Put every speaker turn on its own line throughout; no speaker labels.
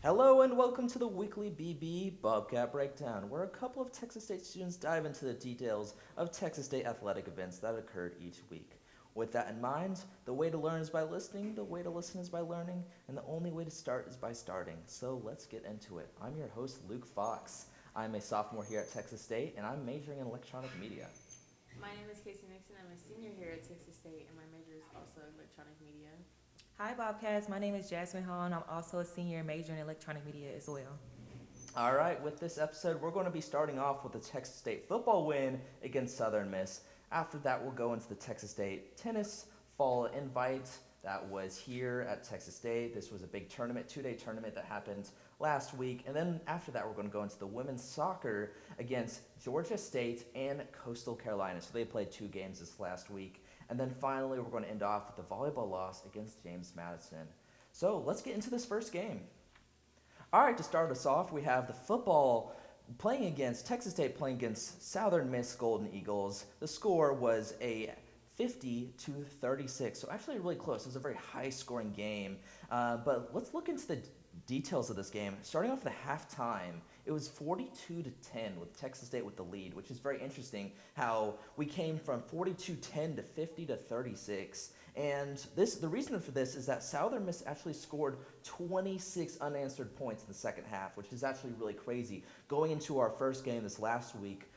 Hello and welcome to the weekly BB Bobcat Breakdown, where a couple of Texas State students dive into the details of Texas State athletic events that occurred each week. With that in mind, the way to learn is by listening, the way to listen is by learning, and the only way to start is by starting. So let's get into it. I'm your host, Luke Fox. I'm a sophomore here at Texas State, and I'm majoring in electronic media.
My name is Casey Nixon. I'm a senior here at Texas State, and my major is also electronic media.
Hi, Bobcats. My name is Jasmine Hall, and I'm also a senior major in electronic media as well.
All right, with this episode, we're going to be starting off with the Texas State football win against Southern Miss. After that, we'll go into the Texas State tennis fall invite that was here at Texas State. This was a big tournament, 2-day tournament that happened last week. And then after that, we're going to go into the women's soccer against Georgia State and Coastal Carolina. So they played 2 games this last week. And then finally, we're going to end off with the volleyball loss against James Madison. So let's get into this first game. All right, to start us off, we have the football playing against Texas State playing against Southern Miss Golden Eagles. The score was a 50-36, so actually really close. It was a very high-scoring game. But let's look into the details of this game. Starting off the halftime, it was 42-10 with Texas State with the lead, which is very interesting. How we came from 42-10 to 50-36. And the reason for this is that Southern Miss actually scored 26 unanswered points in the second half, which is actually really crazy. Going into our first game this last week,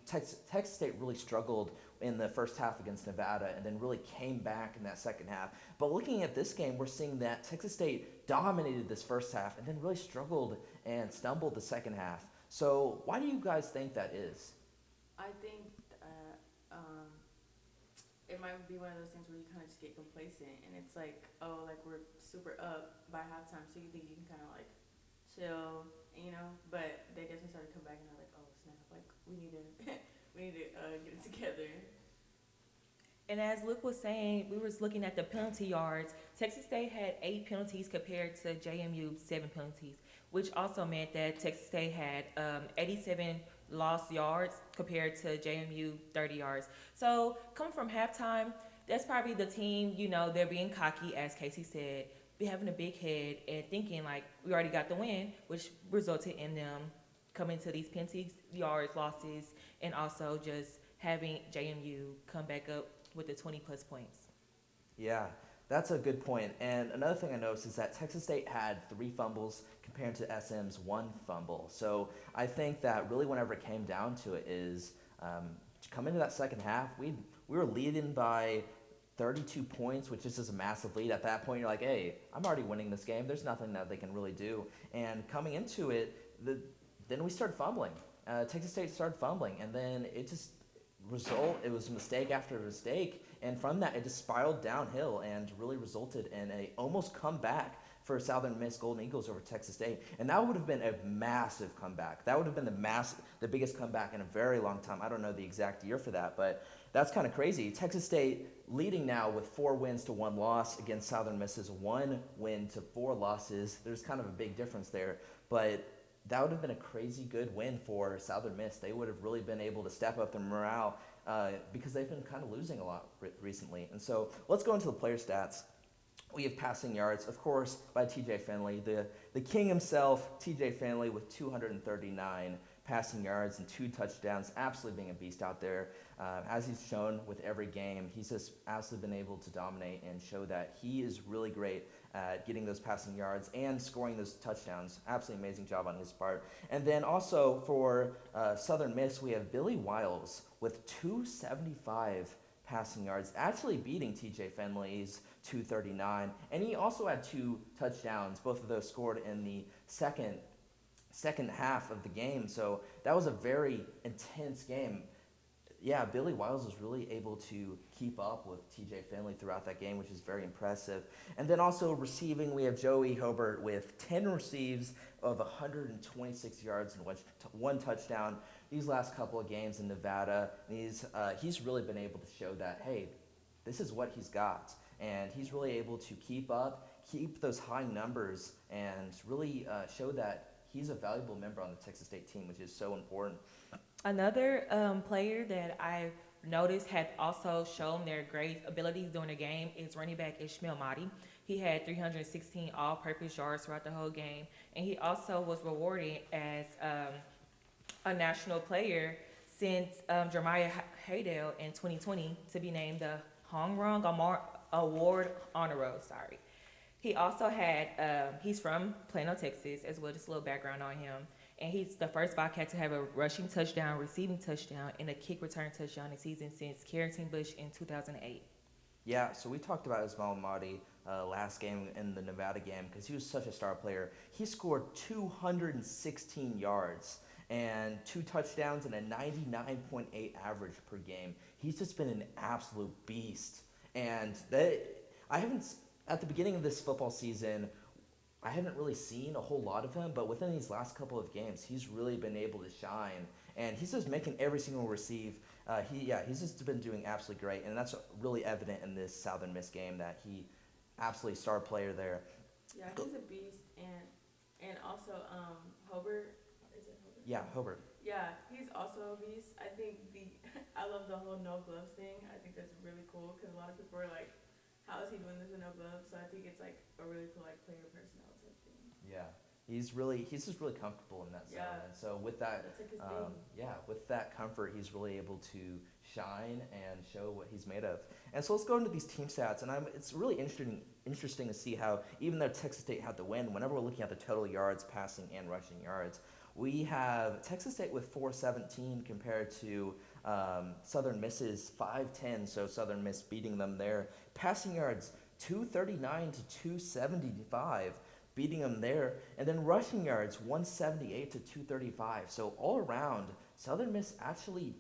Texas State really struggled in the first half against Nevada and then really came back in that second half. But looking at this game, we're seeing that Texas State dominated this first half and then really struggled and stumbled the second half. So why do you guys think that is?
I think it might be one of those things where you kind of just get complacent, and it's like, oh, like we're super up by halftime, so you think you can kind of like chill, But they definitely started to come back, and they're like, oh snap, like we need to we need to get it together.
And as Luke was saying, we was looking at the penalty yards. Texas State had 8 penalties compared to JMU 7 penalties, which also meant that Texas State had 87 lost yards compared to JMU 30 yards. So coming from halftime, that's probably the team, they're being cocky, as Casey said, be having a big head and thinking like we already got the win, which resulted in them coming to these penalty yards losses and also just having JMU come back up with the 20 plus points.
Yeah, that's a good point. And another thing I noticed is that Texas State had 3 fumbles compared to SM's 1 fumble. So I think that really whenever it came down to it is to come into that second half, we were leading by 32 points, which is just a massive lead. At that point, you're like, hey, I'm already winning this game. There's nothing that they can really do. And coming into it, then we started fumbling. Texas State started fumbling, and then it was mistake after mistake, and from that it just spiraled downhill and really resulted in a almost comeback for Southern Miss Golden Eagles over Texas State, and that would have been a massive comeback. That would have been the biggest comeback in a very long time. I don't know the exact year for that, but that's kind of crazy. Texas State leading now with 4 wins to 1 loss against Southern Miss's 1 win to 4 losses. There's kind of a big difference there, but that would have been a crazy good win for Southern Miss. They would have really been able to step up their morale because they've been kind of losing a lot recently. And so let's go into the player stats. We have passing yards, of course, by TJ Finley, the king himself, TJ Finley, with 239 passing yards and 2 touchdowns, absolutely being a beast out there. As he's shown with every game, he's just absolutely been able to dominate and show that he is really great at getting those passing yards and scoring those touchdowns. Absolutely amazing job on his part. And then also for Southern Miss, we have Billy Wiles with 275 passing yards, actually beating TJ Finley's 239. And he also had 2 touchdowns, both of those scored in the second half of the game. So that was a very intense game. Yeah, Billy Wiles was really able to keep up with TJ Finley throughout that game, which is very impressive. And then also receiving, we have Joey Hobart with 10 receives of 126 yards and 1 touchdown. These last couple of games in Nevada, he's really been able to show that, hey, this is what he's got. And he's really able to keep those high numbers, and really show that he's a valuable member on the Texas State team, which is so important.
Another player that I noticed have also shown their great abilities during the game is running back Ishmael Mahdi. He had 316 all-purpose yards throughout the whole game, and he also was rewarded as a national player since Jeremiah Haydell in 2020 to be named the Hong Rong Award Honor Roll. Sorry. He also had, he's from Plano, Texas, as well, just a little background on him. And he's the first Bobcat to have a rushing touchdown, receiving touchdown, and a kick return touchdown in season since Carrington Bush in 2008.
Yeah, so we talked about Ismail Mahdi last game in the Nevada game because he was such a star player. He scored 216 yards and 2 touchdowns and a 99.8 average per game. He's just been an absolute beast. And I haven't, at the beginning of this football season, I haven't really seen a whole lot of him, but within these last couple of games, he's really been able to shine, and he's just making every single receive. He's just been doing absolutely great, and that's really evident in this Southern Miss game that he absolutely star player there.
Yeah, he's a beast, and also Hobart, is it Hobart?
Yeah, Hobart.
Yeah, he's also a beast. I think I love the whole no gloves thing. I think that's really cool because a lot of people are like, how is he doing this with no gloves? So I think it's like a really cool like player personnel type thing.
Yeah, he's just really comfortable in that zone.
Yeah.
And so with that,
That's like his thing.
with that comfort, he's really able to shine and show what he's made of. And so let's go into these team stats. And it's really interesting to see how even though Texas State had the win, whenever we're looking at the total yards, passing and rushing yards, we have Texas State with 417 compared to Southern Miss's 510. So Southern Miss beating them there. Passing yards 239 to 275. Beating them there, and then rushing yards 178 to 235. So all around, Southern Miss actually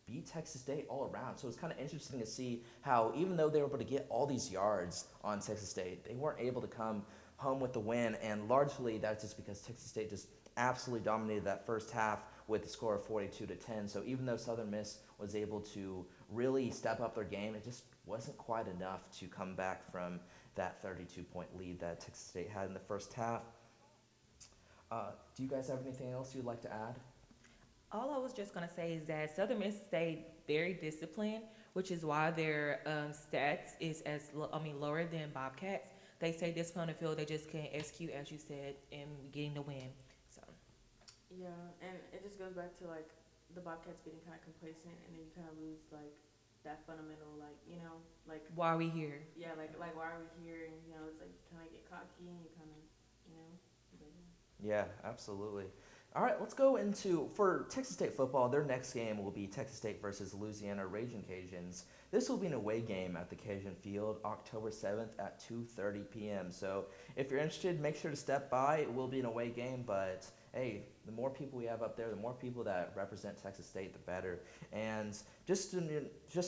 beat Texas State all around. So it's kind of interesting to see how even though they were able to get all these yards on Texas State, they weren't able to come home with the win, and largely that's just because Texas State just absolutely dominated that first half with the score of 42 to 10. So even though Southern Miss was able to really step up their game, it just wasn't quite enough to come back from that 32-point lead that Texas State had in the first half. Do you guys have anything else you'd like to add?
All I was just going to say is that Southern Miss stayed very disciplined, which is why their stats is lower than Bobcats. They stayed disciplined on the field. They just couldn't execute, as you said, in getting the win. So.
Yeah, and it just goes back to like the Bobcats getting kind of complacent, and then you kind of lose like that fundamental, like, you know, like
why are we here?
Yeah, like why are we here? And you know, it's like you kind of get cocky, and you kind of, you know. But,
yeah, absolutely. All right, let's go into, for Texas State football, their next game will be Texas State versus Louisiana Raging Cajuns. This will be an away game at the Cajun Field, October 7th at 2:30 p.m. So if you're interested, make sure to step by. It will be an away game, but hey, the more people we have up there, the more people that represent Texas State, the better. And just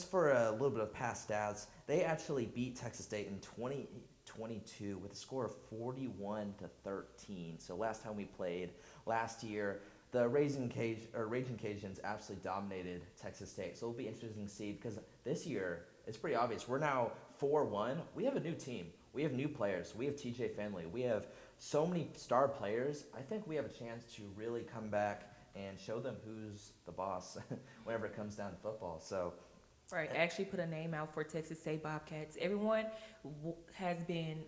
for a little bit of past stats, they actually beat Texas State in 2022 with a score of 41 to 13. So last time we played last year, the Raging Cajuns absolutely dominated Texas State. So it'll be interesting to see because this year it's pretty obvious. We're now 4-1. We have a new team. We have new players. We have TJ Finley. We have so many star players. I think we have a chance to really come back and show them who's the boss whenever it comes down to football. So,
right, actually put a name out for Texas State Bobcats. Everyone has been,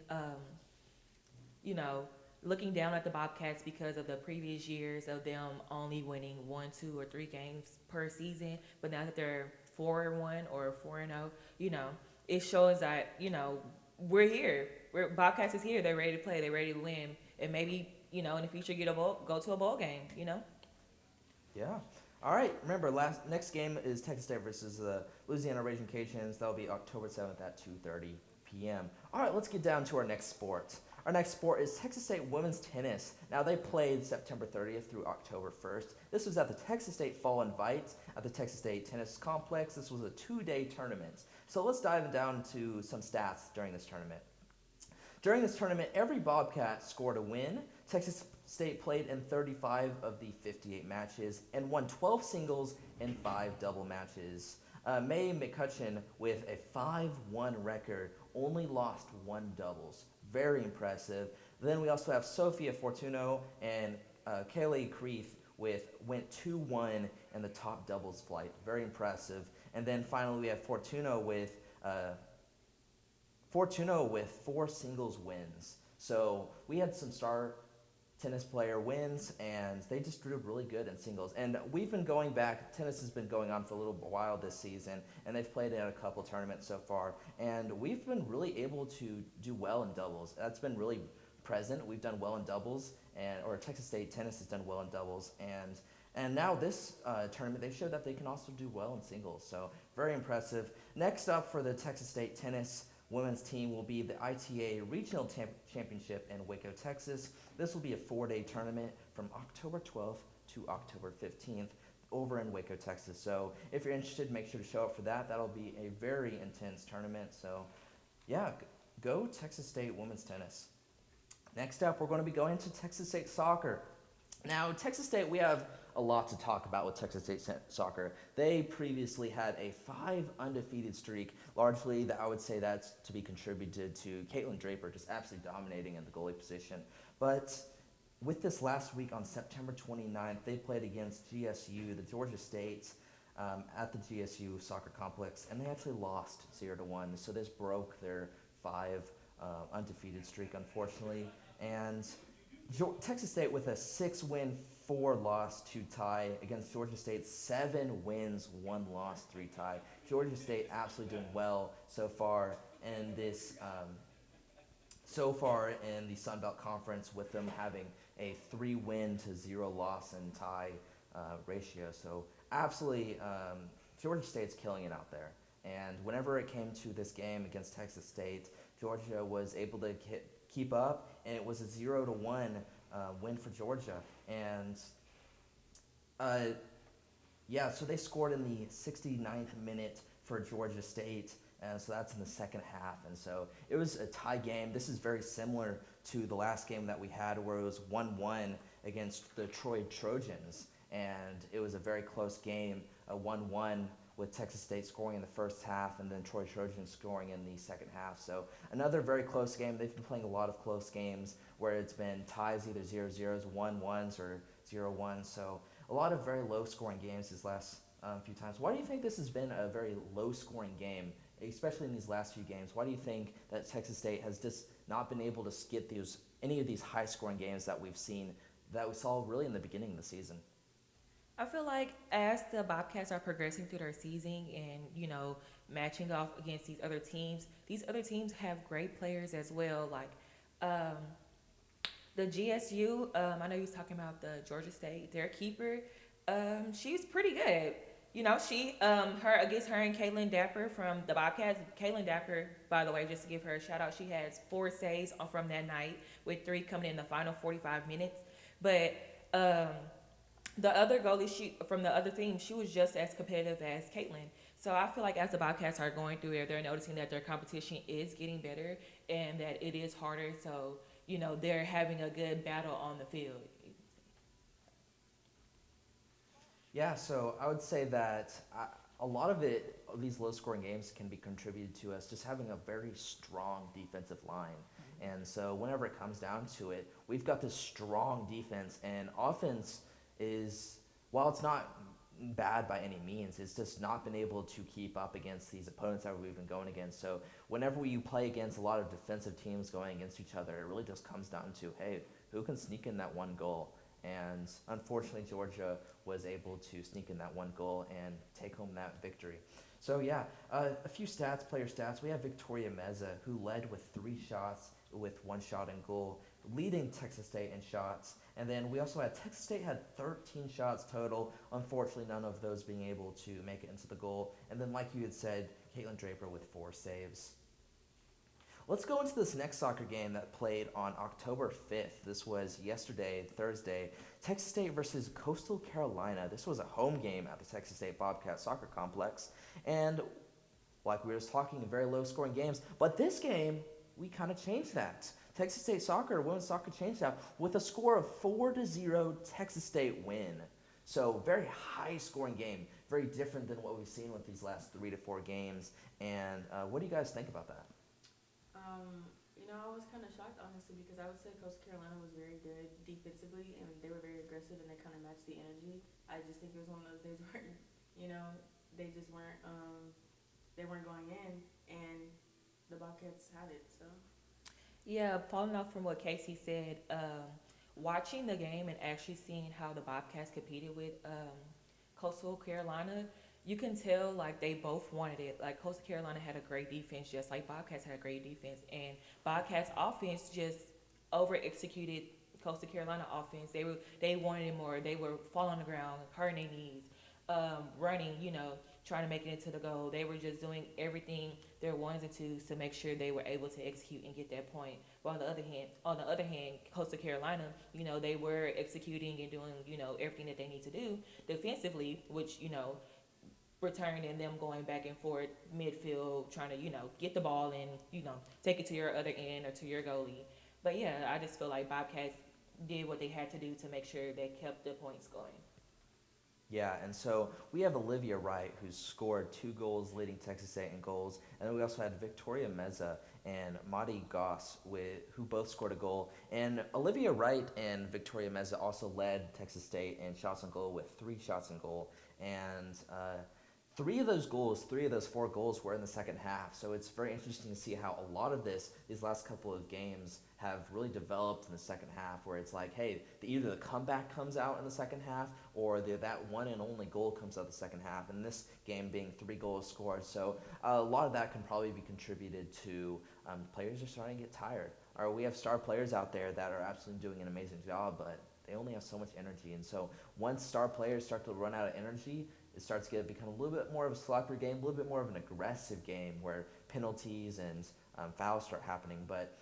looking down at the Bobcats because of the previous years of them only winning 1, 2, or 3 games per season. But now that they're 4-1 or 4-0, it shows that we're here. Bobcats is here. They're ready to play. They're ready to win, and maybe in the future go to a bowl game.
Yeah. All right. Remember, next game is Texas State versus the Louisiana Raging Cajuns. That'll be October 7th at 2:30 p.m. All right. Let's get down to our next sport. Our next sport is Texas State women's tennis. Now, they played September 30th through October 1st. This was at the Texas State Fall Invite at the Texas State Tennis Complex. This was a 2-day tournament. So let's dive down to some stats during this tournament. During this tournament, every Bobcat scored a win. Texas State played in 35 of the 58 matches and won 12 singles and 5 double matches. Mae McCutcheon, with a 5-1 record, only lost 1 doubles. Very impressive. Then we also have Sophia Fortuno and Kaylee Creeth went 2-1 in the top doubles flight. Very impressive. And then finally, we have uh, Fortuna with 4 singles wins. So we had some star tennis player wins, and they just did really good in singles. And we've been going back, tennis has been going on for a little while this season, and they've played in a couple tournaments so far, and we've been really able to do well in doubles. That's been really present. We've done well in doubles, or Texas State tennis has done well in doubles, and now this tournament, they showed that they can also do well in singles. So very impressive. Next up for the Texas State tennis women's team will be the ITA Regional Championship in Waco, Texas. This will be a 4-day tournament from October 12th to October 15th over in Waco, Texas. So if you're interested, make sure to show up for that. That'll be a very intense tournament. So yeah, go Texas State women's tennis. Next up, we're going to be going to Texas State soccer. Now, Texas State, we have a lot to talk about with Texas State soccer. They previously had a 5 undefeated streak. Largely, I would say that's to be contributed to Caitlin Draper just absolutely dominating in the goalie position. But with this last week on September 29th, they played against GSU, the Georgia State, at the GSU soccer complex, and they actually lost 0-1. So this broke their 5 undefeated streak, unfortunately. And Texas State with a 6-win, 4-loss, 2 tie against Georgia State, 7 wins, 1 loss, 3 tie. Georgia State absolutely doing well so far in this, so far in the Sun Belt Conference, with them having a 3-win to 0 loss and tie ratio. So absolutely, Georgia State's killing it out there. And whenever it came to this game against Texas State, Georgia was able to keep up, and it was a 0-1 win for Georgia. And so they scored in the 69th minute for Georgia State, and so that's in the second half. And so it was a tie game. This is very similar to the last game that we had, where it was 1-1 against the Troy Trojans, and it was a very close game, a 1-1, with Texas State scoring in the first half and then Troy Trojans scoring in the second half. So another very close game. They've been playing a lot of close games where it's been ties, either 0-0s, 1-1s, or 0-1s. So a lot of very low-scoring games these last few times. Why do you think this has been a very low-scoring game, especially in these last few games? Why do you think that Texas State has just not been able to get any of these high-scoring games that we saw really in the beginning of the season?
I feel like as the Bobcats are progressing through their season and, matching off against these other teams have great players as well. Like the GSU, I know you was talking about the Georgia State, their keeper, she's pretty good. Against her and Caitlin Dapper from the Bobcats. Caitlin Dapper, by the way, just to give her a shout out, she has 4 saves from that night, with 3 coming in the final 45 minutes. But the other goalie from the other team, she was just as competitive as Caitlin. So I feel like as the Bobcats are going through it, they're noticing that their competition is getting better and that it is harder. So, they're having a good battle on the field.
Yeah, so I would say that a lot of these low-scoring games can be contributed to us just having a very strong defensive line. Mm-hmm. And so whenever it comes down to it, we've got this strong defense, and offense is, while it's not bad by any means, it's just not been able to keep up against these opponents that we've been going against. So whenever you play against a lot of defensive teams going against each other, it really just comes down to, hey, who can sneak in that one goal? And unfortunately, Georgia was able to sneak in that one goal and take home that victory. So yeah, a few player stats. We have Victoria Meza, who led with 3 shots with 1 shot in goal, leading Texas State in shots. And then we also had Texas State had 13 shots total. Unfortunately, none of those being able to make it into the goal. And then, like you had said, Caitlin Draper with 4 saves. Let's go into this next soccer game that played on October 5th. This was yesterday, Thursday. Texas State versus Coastal Carolina. This was a home game at the Texas State Bobcat Soccer Complex. And like we were just talking, very low-scoring games. But this game, we kind of changed that. Texas State women's soccer changed that with a score of 4-0 Texas State win. So very high-scoring game, very different than what we've seen with these last 3 to 4 games. And what do you guys think about that?
I was kind of shocked, honestly, because I would say Coastal Carolina was very good defensively, and they were very aggressive, and they kind of matched the energy. I just think it was one of those days where, they just weren't going in, and the Bobcats had it. So
Yeah, following off from what Casey said, watching the game and actually seeing how the Bobcats competed with Coastal Carolina, you can tell like they both wanted it. Like Coastal Carolina had a great defense, just like Bobcats had a great defense, and Bobcats offense just over executed Coastal Carolina offense. They wanted it more. They were falling on the ground, hurting their knees, running. Trying to make it into the goal. They were just doing everything their ones and twos to make sure they were able to execute and get that point. But on the other hand, Coastal Carolina, they were executing and doing, everything that they need to do defensively, which, returning and them going back and forth midfield, trying to, get the ball and, take it to your other end or to your goalie. But yeah, I just feel like Bobcats did what they had to do to make sure they kept the points going.
Yeah, and so we have Olivia Wright, who scored 2 goals, leading Texas State in goals, and then we also had Victoria Meza and Madi Goss, who both scored a goal. And Olivia Wright and Victoria Meza also led Texas State in shots on goal with 3 shots on goal, and 3 of those 4 goals were in the second half. So it's very interesting to see how a lot of these last couple of games have really developed in the second half, where it's like, hey, either the comeback comes out in the second half, or that one and only goal comes out the second half. And this game being 3 goals scored, so a lot of that can probably be contributed to players are starting to get tired. Or we have star players out there that are absolutely doing an amazing job, but they only have so much energy. And so once star players start to run out of energy, it starts to become a little bit more of a sloppier game, a little bit more of an aggressive game where penalties and fouls start happening. But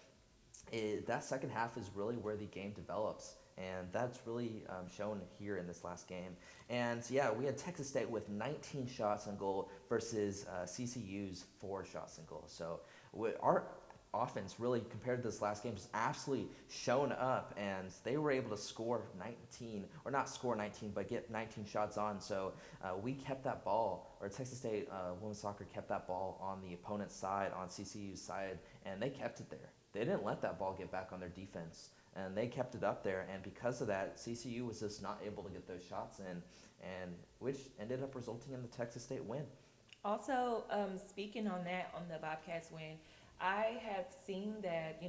that second half is really where the game develops, and that's really shown here in this last game. And yeah, we had Texas State with 19 shots on goal versus CCU's 4 shots on goal. So our offense really, compared to this last game, just absolutely shown up, and they were able to score 19, or not score 19, but get 19 shots on. So we kept that ball, or Texas State women's soccer kept that ball on the opponent's side, on CCU's side, and they kept it there. They didn't let that ball get back on their defense, and they kept it up there. And because of that, CCU was just not able to get those shots in, and which ended up resulting in the Texas State win.
Also, speaking on that, on the Bobcats win, I have seen that,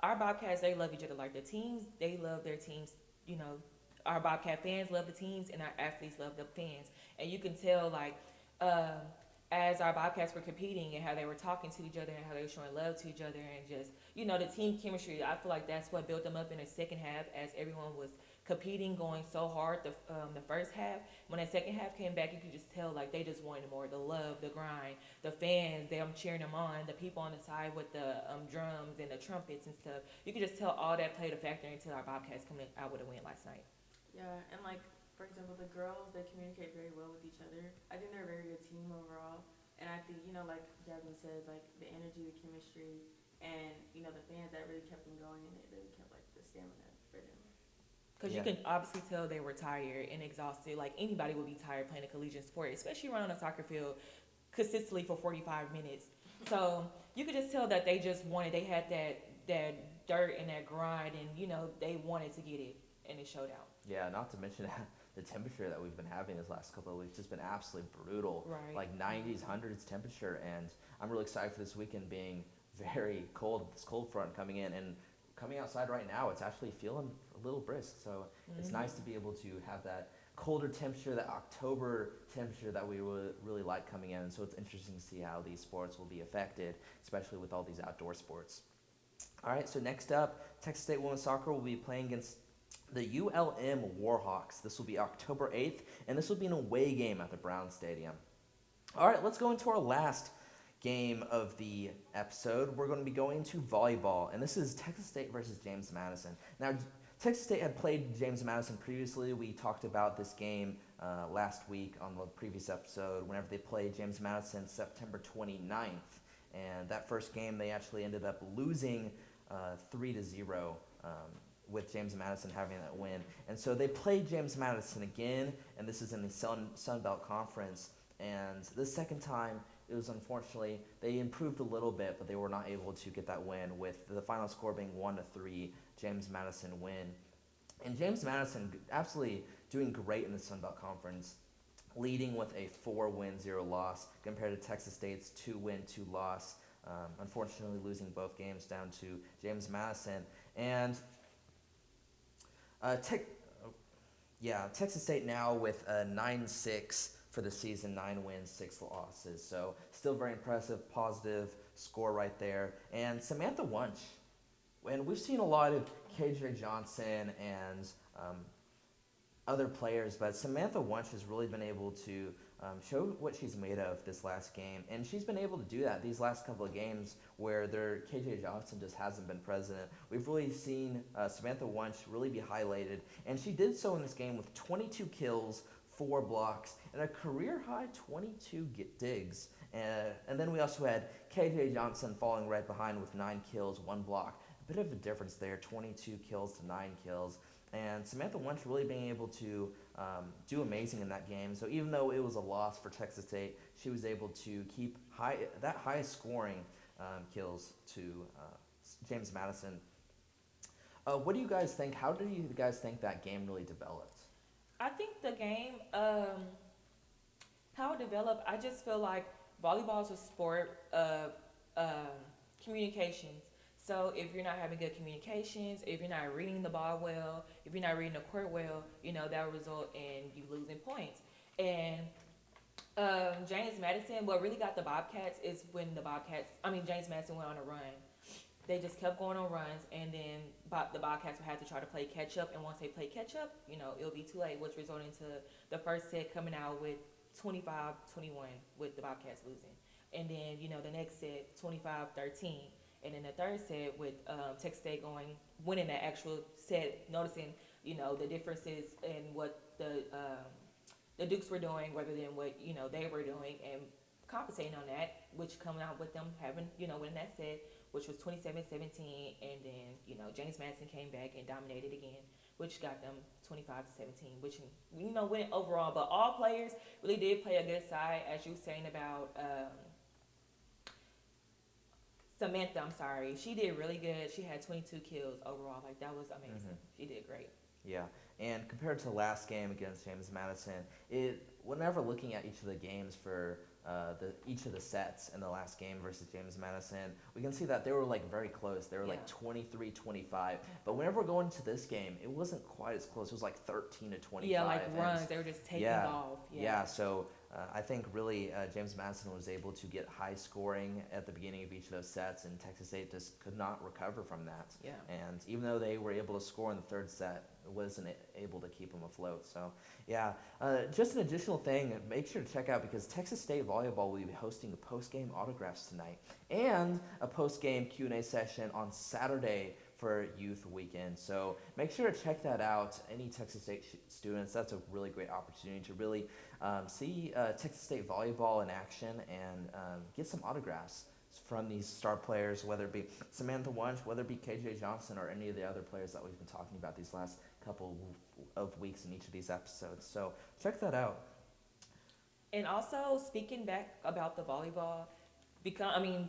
our Bobcats, they love each other. Like the teams, they love their teams. Our Bobcat fans love the teams, and our athletes love the fans. And you can tell, like, um, as our Bobcats were competing and how they were talking to each other and how they were showing love to each other and just, the team chemistry. I feel like that's what built them up in the second half as everyone was competing, going so hard the first half. When that second half came back, you could just tell like they just wanted more. The love, the grind, the fans, them cheering them on, the people on the side with the drums and the trumpets and stuff. You could just tell all that played a factor into our Bobcats coming out with a win last night.
yeah, and like for example, the girls, they communicate very well with each other. I think they're a very good team overall. And I think, like Jasmine said, like the energy, the chemistry, and the fans, that really kept them going, and it really kept like the stamina for them.
Because you
Yeah.
can obviously tell they were tired and exhausted. Like anybody would be tired playing a collegiate sport, especially running on a soccer field consistently for 45 minutes. So you could just tell that they just wanted, they had that dirt and that grind, and they wanted to get it, and it showed out.
Yeah, not to mention the temperature that we've been having this last couple of weeks has been absolutely brutal.
Right.
Like 90s, hundreds temperature, and I'm really excited for this weekend being very cold. This cold front coming in, and coming outside right now, it's actually feeling a little brisk. So it's nice to be able to have that colder temperature, that October temperature that we would really like coming in. And so it's interesting to see how these sports will be affected, especially with all these outdoor sports. All right, so next up, Texas State women's soccer will be playing against the ULM Warhawks. This will be October 8th, and this will be an away game at the Brown Stadium. All right, let's go into our last game of the episode. We're going to be going to volleyball, and this is Texas State versus James Madison. Now, Texas State had played James Madison previously. We talked about this game last week on the previous episode whenever they played James Madison September 29th. And that first game, they actually ended up losing 3-0 with James Madison having that win. And so they played James Madison again, and this is in the Sun Belt Conference. And this second time, it was unfortunately, they improved a little bit, but they were not able to get that win, with the final score being 1-3, James Madison win. And James Madison absolutely doing great in the Sun Belt Conference. leading with a 4-win, 0 loss compared to Texas State's 2-win, 2 loss. Unfortunately, losing both games down to James Madison. And uh, Tech, yeah, Texas State now with a 9-6 for the season, 9 wins, 6 losses. So still very impressive, positive score right there. And Samantha Wunsch, and we've seen a lot of KJ Johnson and other players, but Samantha Wunsch has really been able to show what she's made of this last game, and she's been able to do that these last couple of games where their KJ Johnson just hasn't been present. We've really seen Samantha Wunsch really be highlighted, and she did so in this game with 22 kills, 4 blocks, and a career high 22 digs. And then we also had KJ Johnson falling right behind with 9 kills, 1 block. A bit of a difference there, 22 kills to 9 kills. And Samantha Wunsch really being able to do amazing in that game. So even though it was a loss for Texas State, she was able to keep that highest scoring kills to James Madison. What do you guys think? How do you guys think that game really developed?
I think the game, how it developed, I just feel like volleyball is a sport of communications. So if you're not having good communications, if you're not reading the ball well, if you're not reading the court well, that will result in you losing points. And James Madison, what really got the Bobcats is when James Madison went on a run. They just kept going on runs, and then the Bobcats would have to try to play catch up. And once they play catch up, it'll be too late, which resulted into the first set coming out with 25-21 with the Bobcats losing. And then, the next set, 25-13. And then the third set with Texas State winning that actual set, noticing, the differences in what the Dukes were doing rather than what, they were doing, and compensating on that, which coming out with them having, winning that set, which was 27-17, and then, James Madison came back and dominated again, which got them 25-17, which, winning overall. But all players really did play a good side, as you were saying about Samantha, I'm sorry. She did really good. She had 22 kills overall. Like, that was amazing. She did great.
Yeah, and compared to the last game against James Madison, whenever looking at each of the games for each of the sets in the last game versus James Madison, we can see that they were very close. They were 23-25. But whenever we're going to this game, it wasn't quite as close. It was 13-25.
Yeah, runs. They were just taking off.
Yeah. So I think really James Madison was able to get high scoring at the beginning of each of those sets, and Texas State just could not recover from that.
Yeah.
And even though they were able to score in the third set, it wasn't able to keep them afloat. So yeah, just an additional thing, make sure to check out, because Texas State Volleyball will be hosting a post-game autographs tonight and a post-game Q&A session on Saturday for Youth Weekend. So make sure to check that out. Any Texas State students, that's a really great opportunity to really see Texas State Volleyball in action and get some autographs from these star players, whether it be Samantha Wunsch, whether it be KJ Johnson, or any of the other players that we've been talking about these last couple of weeks in each of these episodes. So check that out.
And also, speaking back about the volleyball,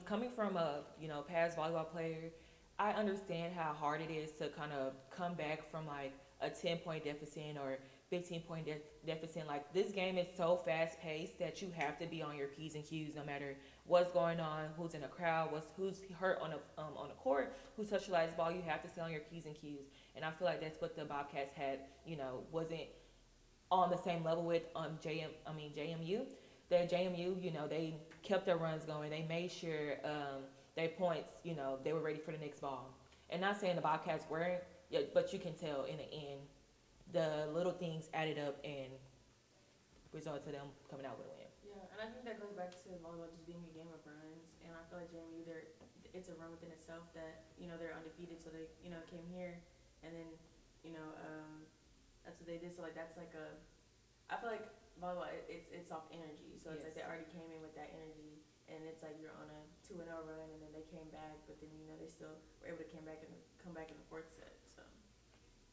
coming from a past volleyball player, I understand how hard it is to kind of come back from a 10-point deficit or 15-point deficit. This game is so fast paced that you have to be on your P's and Q's no matter what's going on, who's in the crowd, who's hurt on the court, who touched the last ball. You have to stay on your P's and Q's, and I feel like that's what the Bobcats had. Wasn't on the same level with JMU. That JMU, they kept their runs going. They made sure their points, they were ready for the next ball. And not saying the Bobcats weren't, but you can tell in the end, the little things added up and resulted to them coming out with a win.
Yeah, and I think that goes back to volleyball just being a game of runs. And I feel like JMU, it's a run within itself that, they're undefeated, so they, came here, and then, that's what they did. So that's I feel like volleyball, it's off energy. So it's they already came in with that energy, and it's you're on a 2-0 run, and then they came back, but then they still were able to come back in the fourth set. So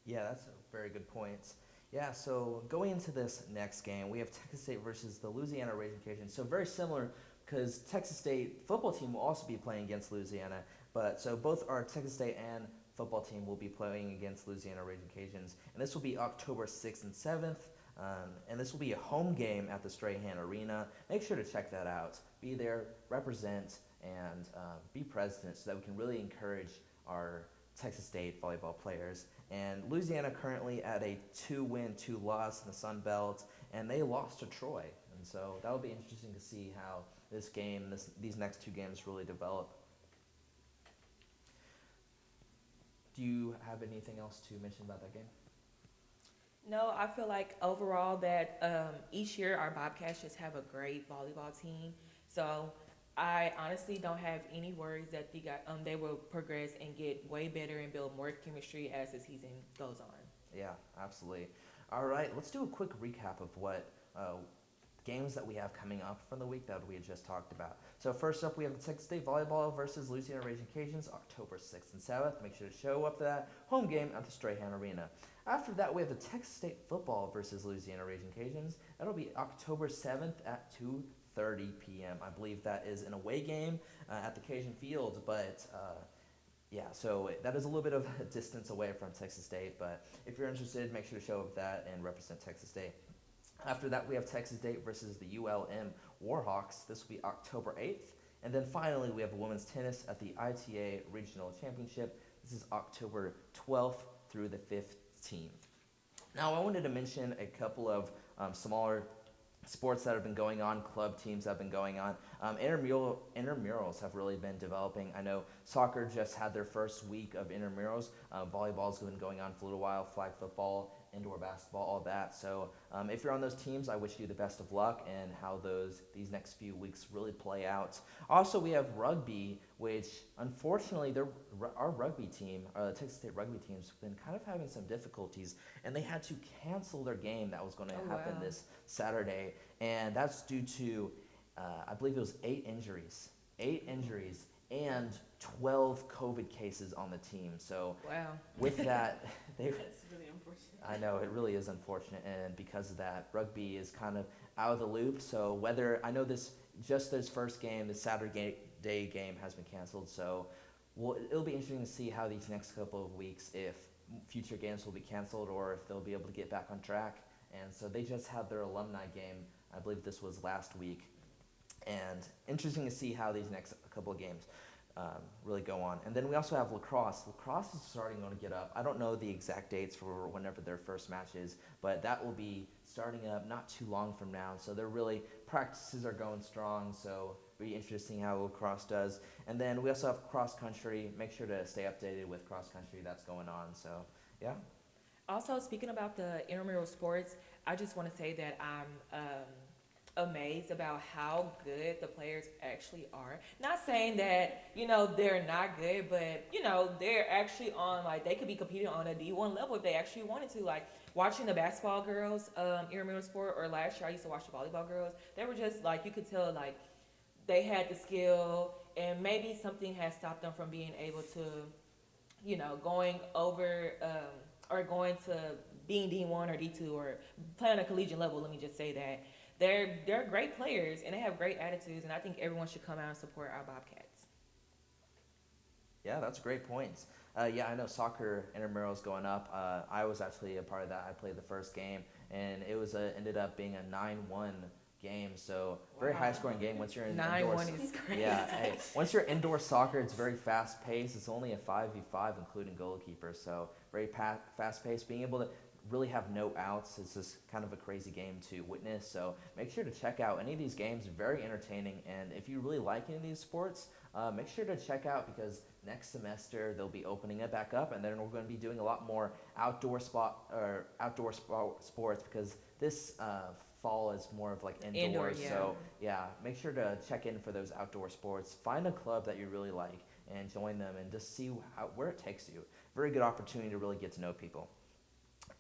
yeah, that's a very good point. Yeah, so going into this next game, we have Texas State versus the Louisiana Raging Cajuns. So very similar, because Texas State football team will also be playing against Louisiana, but so both our Texas State and football team will be playing against Louisiana Raging Cajuns, and this will be October 6th and 7th. And this will be a home game at the Strahan Arena. Make sure to check that out. Be there, represent, and be present so that we can really encourage our Texas State volleyball players. And Louisiana currently at a 2-win, 2-loss in the Sun Belt, and they lost to Troy. And so that'll be interesting to see how this game, these next two games really develop. Do you have anything else to mention about that game?
No, I feel like overall that each year our Bobcats just have a great volleyball team. So I honestly don't have any worries that they will progress and get way better and build more chemistry as the season goes on.
Yeah, absolutely. All right, let's do a quick recap of what games that we have coming up from the week that we had just talked about. So first up, we have Texas State Volleyball versus Louisiana Raging Cajuns, October 6th and 7th. Make sure to show up to that home game at the Strahan Arena. After that, we have the Texas State Football versus Louisiana Raging Cajuns. That'll be October 7th at 2:30 p.m. I believe that is an away game at the Cajun Field, but yeah, so that is a little bit of a distance away from Texas State, but if you're interested, make sure to show up that and represent Texas State. After that, we have Texas State versus the ULM Warhawks. This will be October 8th. And then finally, we have women's tennis at the ITA Regional Championship. This is October 12th through the 15th. Now, I wanted to mention a couple of smaller sports that have been going on, club teams that have been going on. Intramurals have really been developing. I know soccer just had their first week of intramurals. Volleyball's been going on for a little while, flag football, indoor basketball, all that. So if you're on those teams, I wish you the best of luck and how these next few weeks really play out. Also, we have rugby, which unfortunately our rugby team, the Texas State rugby team, has been kind of having some difficulties, and they had to cancel their game that was going to happen this Saturday, and that's due to I believe it was 8 injuries and 12 COVID cases on the team. So with that,
that's really unfortunate.
I know, it really is unfortunate, and because of that, rugby is kind of out of the loop. So I know this first game, the Saturday game has been canceled, so it'll be interesting to see how these next couple of weeks, if future games will be canceled or if they'll be able to get back on track. And so they just had their alumni game, I believe this was last week, and interesting to see how these next couple of games really go on. And then we also have lacrosse. Lacrosse is starting to get up. I don't know the exact dates for whenever their first match is, but that will be starting up not too long from now. So practices are going strong, so it'll be interesting how lacrosse does. And then we also have cross country. Make sure to stay updated with cross country that's going on. So yeah.
Also, speaking about the intramural sports, I just want to say that I'm amazed about how good the players actually are. Not saying that, they're not good, but, they're actually on, they could be competing on a D1 level if they actually wanted to. Watching the basketball girls, intramural sport, or last year I used to watch the volleyball girls, they were just, you could tell, they had the skill, and maybe something has stopped them from being able to, going over, or going to being D1 or D2 or playing on a collegiate level, let me just say that. They're great players, and they have great attitudes, and I think everyone should come out and support our Bobcats.
Yeah, that's great points. Yeah, I know soccer intramurals going up. I was actually a part of that. I played the first game, and it was ended up being a 9-1 game. So very high scoring game. Once you're in
9-1 is crazy.
Yeah, once you're indoor soccer, it's very fast paced. It's only a 5v5, including goalkeepers. So very fast paced. Being able to really have no outs. It's just kind of a crazy game to witness. So make sure to check out any of these games. Very entertaining. And if you really like any of these sports, make sure to check out, because next semester they'll be opening it back up, and then we're going to be doing a lot more outdoor sports, because this fall is more of indoor.
Yeah.
So yeah, make sure to check in for those outdoor sports. Find a club that you really like and join them, and just see where it takes you. Very good opportunity to really get to know people.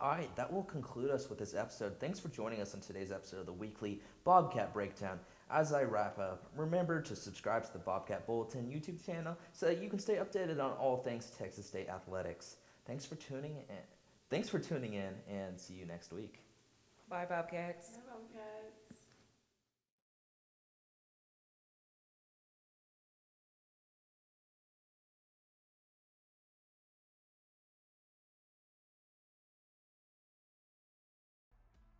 All right, that will conclude us with this episode. Thanks for joining us on today's episode of the weekly Bobcat Breakdown. As I wrap up, remember to subscribe to the Bobcat Bulletin YouTube channel so that you can stay updated on all things Texas State athletics. Thanks for tuning in, and see you next week.
Bye, Bobcats.
Bye, Bobcat.